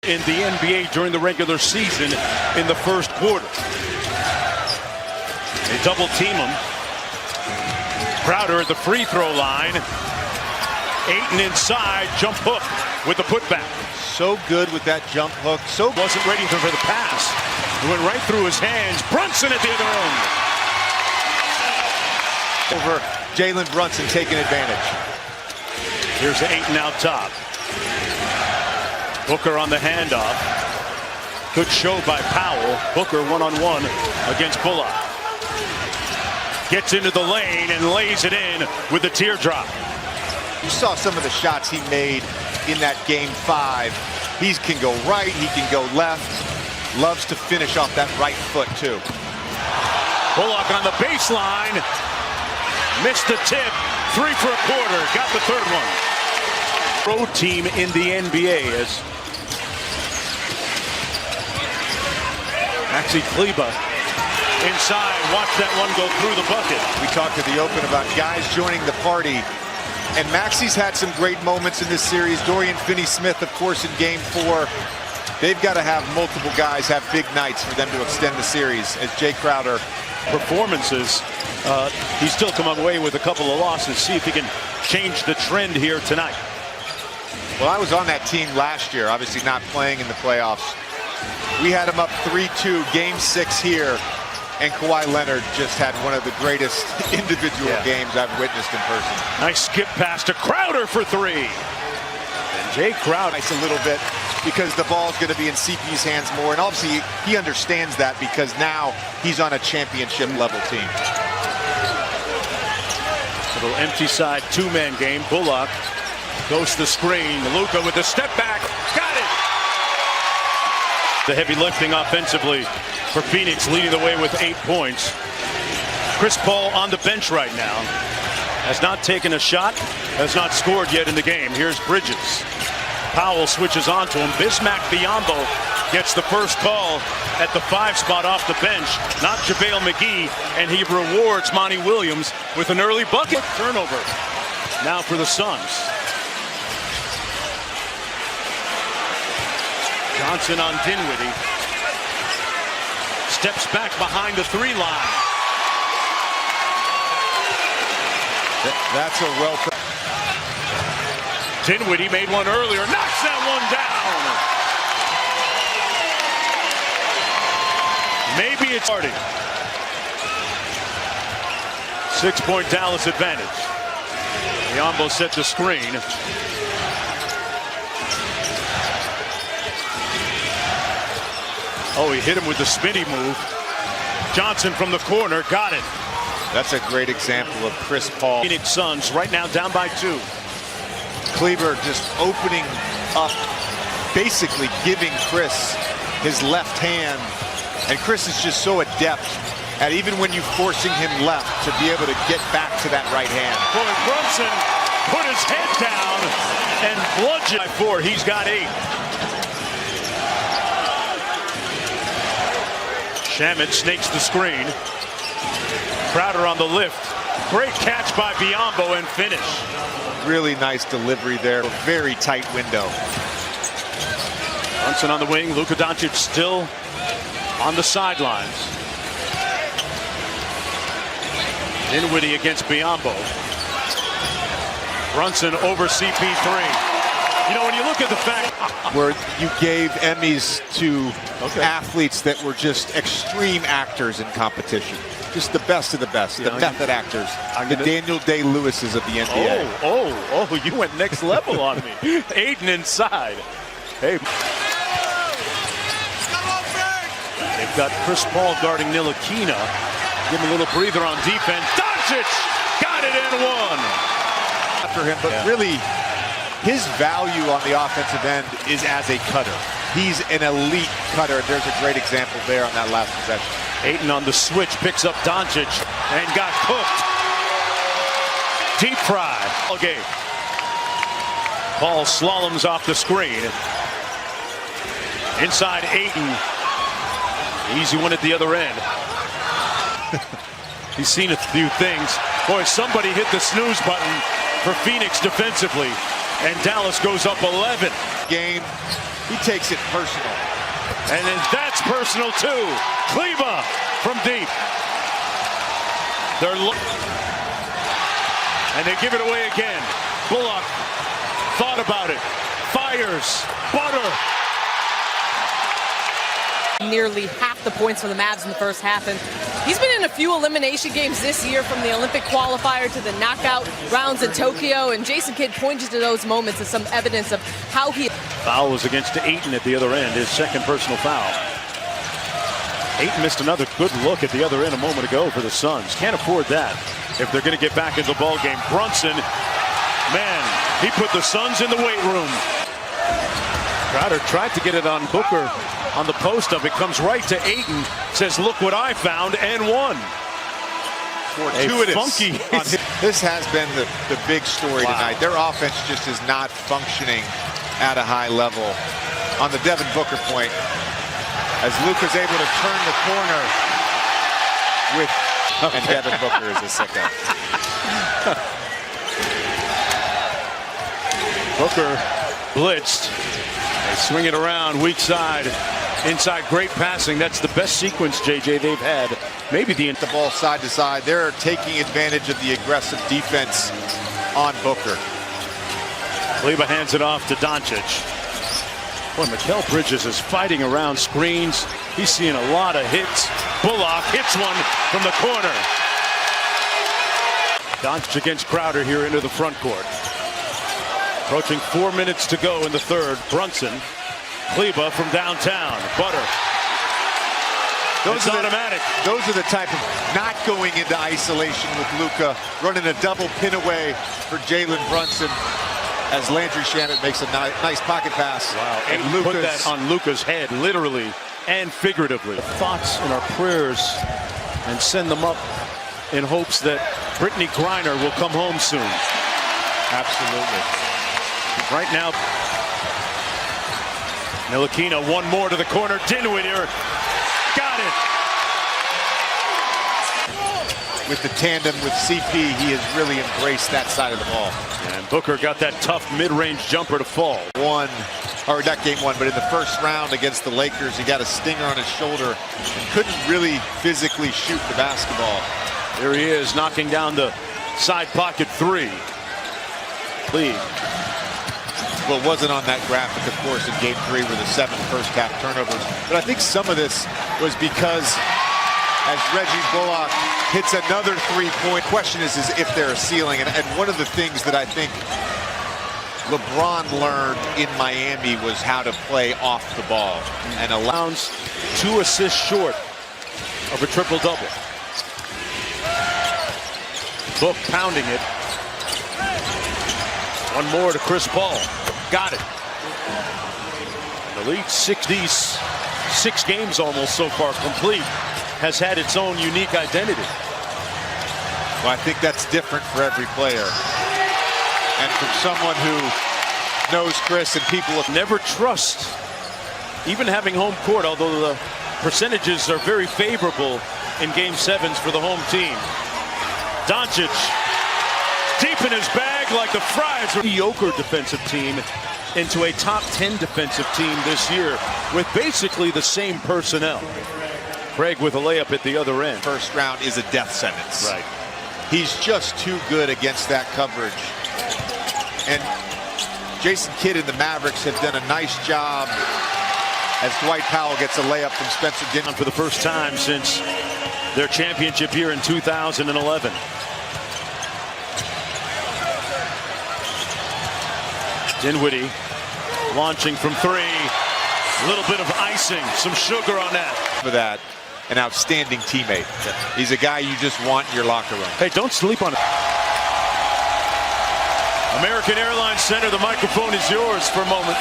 in the NBA during the regular season in the first quarter. They double team him. Crowder at the free throw line. Ayton inside, jump hook with the putback. So good with that jump hook. So wasn't ready for the pass. It went right through his hands. Brunson at the other end. Over Jalen Brunson taking advantage. Here's Ayton out top. Booker on the handoff. Good show by Powell. Booker one-on-one against Bullock. Gets into the lane and lays it in with the teardrop. You saw some of the shots he made in that game 5. He can go right, he can go left. Loves to finish off that right foot too. Bullock on the baseline. Missed the tip. 3 for a quarter. Got the third one. Road team in the NBA as Maxi Kleber inside. Watch that one go through the bucket. We talked at the open about guys joining the party. And Maxi's had some great moments in this series. Dorian Finney-Smith, of course, in game 4. They've got to have multiple guys have big nights for them to extend the series. As Jay Crowder performances, he's still come away with a couple of losses. See if he can change the trend here tonight. Well, I was on that team last year, obviously not playing in the playoffs. We had him up 3-2, game 6 here. And Kawhi Leonard just had one of the greatest individual games I've witnessed in person. Nice skip pass to Crowder for 3. And Jay Crowder. Nice a little bit because the ball's going to be in CP's hands more. And obviously he understands that because now he's on a championship level team. Little empty side 2-man game. Bullock goes to the screen. Luka with the step back. Got it. The heavy lifting offensively for Phoenix, leading the way with 8 points. Chris Paul on the bench right now. Has not taken a shot, has not scored yet in the game. Here's Bridges. Powell switches on to him. Bismack Biyombo gets the first call at the 5 spot off the bench. Not JaVale McGee, and he rewards Monty Williams with an early bucket. Turnover now for the Suns. Johnson on Dinwiddie. Steps back behind the 3 line. That's a well. Dinwiddie made one earlier. Knocks that one down. Maybe it's starting. 6-point Dallas advantage. Biyombo set the screen. Oh, he hit him with the spinny move. Johnson from the corner, got it. That's a great example of Chris Paul. Phoenix Suns right now down by 2. Kleber just opening up, basically giving Chris his left hand. And Chris is just so adept at even when you're forcing him left to be able to get back to that right hand. Boy, Brunson put his head down and bludgeoned by 4. He's got 8. Shamet snakes the screen. Crowder on the lift. Great catch by Biyombo and finish. Really nice delivery there. A very tight window. Brunson on the wing. Luka Doncic still on the sidelines. Dinwiddie against Biyombo. Brunson over CP3. You know, when you look at the fact where you gave Emmys to athletes that were just extreme actors in competition, just the best of the best, the method actors, the Daniel Day-Lewises of the NBA. Oh, you went next level on me. Ayton inside. Hey. They've got Chris Paul guarding Ntilikina. Give him a little breather on defense. Doncic got it and one. After him, but really, his value on the offensive end is as a cutter. He's an elite cutter. There's a great example there on that last possession. Ayton on the switch, picks up Doncic and got cooked. Deep fry. Okay. Paul slaloms off the screen. Inside Ayton. Easy one at the other end. He's seen a few things. Boy, somebody hit the snooze button for Phoenix defensively. And Dallas goes up 11. Game He takes it personal. And then that's personal too. Kleba from deep. And they give it away again. Bullock thought about it. Fires. Butter. Nearly half the points for the Mavs in the first half, and he's been in a few elimination games this year, from the Olympic qualifier to the knockout rounds in Tokyo, and Jason Kidd pointed to those moments as some evidence of how he... Foul was against Ayton at the other end, his second personal foul. Ayton missed another good look at the other end a moment ago for the Suns. Can't afford that if they're going to get back into the ball game. Brunson, man, he put the Suns in the weight room. Crowder tried to get it on Booker on the post up. It comes right to Ayton. Says, look what I found, and won. Fortuitous. Funky. This has been the big story tonight. Their offense just is not functioning at a high level. On the Devin Booker point, as Luka's able to turn the corner with, and Devin Booker is a sicko. Booker blitzed. They swing it around, weak side, inside, great passing. That's the best sequence, JJ, they've had. Maybe the ball side to side. They're taking advantage of the aggressive defense on Booker. Kleba hands it off to Doncic. Boy, Mikal Bridges is fighting around screens. He's seeing a lot of hits. Bullock hits one from the corner. Doncic against Crowder here into the front court. Approaching 4 minutes to go in the third. Brunson, Kleba from downtown. Butter. Those are automatic. Those are the type of not going into isolation with Luka, running a double pin away for Jalen Brunson as Landry Shamet makes a nice pocket pass. Wow, and put that on Luka's head, literally and figuratively. Thoughts and our prayers, and send them up in hopes that Brittany Griner will come home soon. Absolutely. Right now, Ntilikina, one more to the corner. Dinwiddie got it. With the tandem with CP, he has really embraced that side of the ball. And Booker got that tough mid-range jumper to fall. Not game one, but in the first round against the Lakers, he got a stinger on his shoulder and couldn't really physically shoot the basketball. There he is, knocking down the side pocket three. Lead. Well, it wasn't on that graphic, of course, in game 3 with the 7 first half turnovers. But I think some of this was because as Reggie Bullock hits another three-point, question is if they're a ceiling. And one of the things that I think LeBron learned in Miami was how to play off the ball and allows 2 assists short of a triple-double. Book pounding it. One more to Chris Paul. Got it. The lead 6 games almost so far complete has had its own unique identity. Well, I think that's different for every player. And from someone who knows Chris and people never trust, even having home court, although the percentages are very favorable in game 7s for the home team. Doncic deep in his bag like the Fries. Mediocre defensive team into a top 10 defensive team this year with basically the same personnel. Craig with a layup at the other end. First round is a death sentence. Right. He's just too good against that coverage. And Jason Kidd and the Mavericks have done a nice job as Dwight Powell gets a layup from Spencer Dinwiddie for the first time since their championship year in 2011. Dinwiddie launching from 3. A little bit of icing, some sugar on that. For that, an outstanding teammate. He's a guy you just want in your locker room. Hey, don't sleep on it. American Airlines Center, the microphone is yours for a moment.